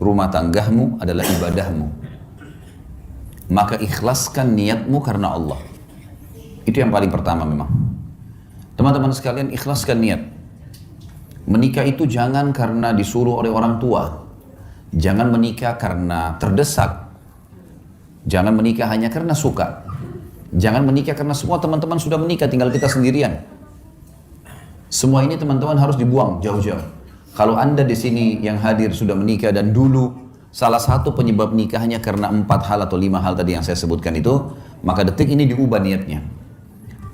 rumah tanggamu adalah ibadahmu. Maka ikhlaskan niatmu karena Allah. Itu yang paling pertama memang. Teman-teman sekalian, ikhlaskan niat. Menikah itu jangan karena disuruh oleh orang tua. Jangan menikah karena terdesak. Jangan menikah hanya karena suka. Jangan menikah karena semua teman-teman sudah menikah, tinggal kita sendirian. Semua ini teman-teman harus dibuang jauh-jauh. Kalau Anda di sini yang hadir sudah menikah dan dulu salah satu penyebab nikahnya karena 4 hal atau 5 hal tadi yang saya sebutkan itu, maka detik ini diubah niatnya.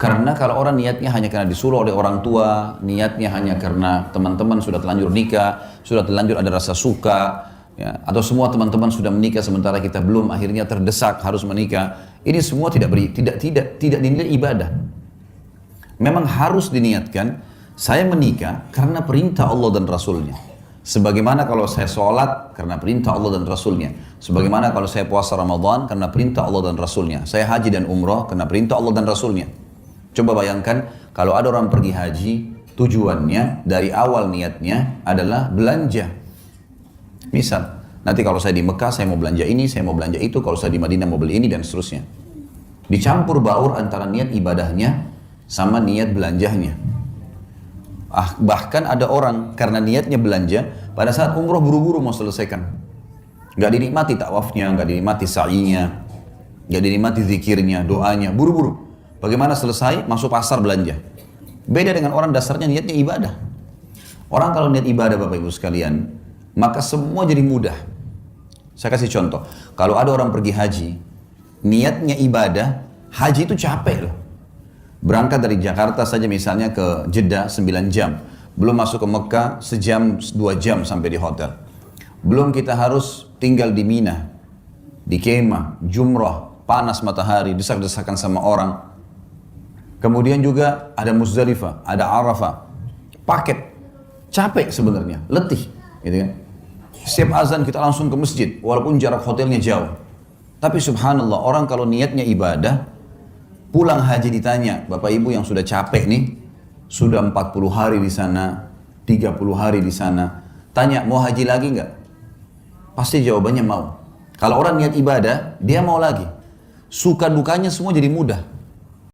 Karena kalau orang niatnya hanya karena disuruh oleh orang tua, niatnya hanya karena teman-teman sudah terlanjur nikah, sudah terlanjur ada rasa suka, ya, atau semua teman-teman sudah menikah sementara kita belum, akhirnya terdesak harus menikah. Ini semua tidak dinilai ibadah. Memang harus diniatkan, saya menikah karena perintah Allah dan Rasulnya. Sebagaimana kalau saya sholat karena perintah Allah dan Rasulnya. Sebagaimana kalau saya puasa Ramadan karena perintah Allah dan Rasulnya. Saya haji dan umrah karena perintah Allah dan Rasulnya. Coba bayangkan kalau ada orang pergi haji, tujuannya dari awal niatnya adalah belanja. Misal, nanti kalau saya di Mekah saya mau belanja ini, saya mau belanja itu. Kalau saya di Madinah mau beli ini dan seterusnya. Dicampur baur antara niat ibadahnya sama niat belanjahnya. Bahkan ada orang karena niatnya belanja, pada saat umroh buru-buru mau selesaikan. Gak dinikmati tawafnya, gak dinikmati sa'inya, gak dinikmati zikirnya, doanya, buru-buru. Bagaimana selesai? Masuk pasar belanja. Beda dengan orang dasarnya niatnya ibadah. Orang kalau niat ibadah Bapak Ibu sekalian, maka semua jadi mudah. Saya kasih contoh. Kalau ada orang pergi haji, niatnya ibadah, haji itu capek loh. Berangkat dari Jakarta saja misalnya ke Jeddah 9 jam. Belum masuk ke Mekah sejam 2 jam sampai di hotel. Belum kita harus tinggal di Mina, di kemah, jumrah, panas matahari, desak-desakan sama orang. Kemudian juga ada Muzdalifah, ada Arafah. Paket. Capek sebenarnya, letih, gitu kan. Setiap azan kita langsung ke masjid walaupun jarak hotelnya jauh. Tapi subhanallah, orang kalau niatnya ibadah, pulang haji ditanya, Bapak Ibu yang sudah capek nih, sudah 40 hari di sana, 30 hari di sana, tanya mau haji lagi nggak? Pasti jawabannya mau. Kalau orang niat ibadah, dia mau lagi. Suka dukanya semua jadi mudah.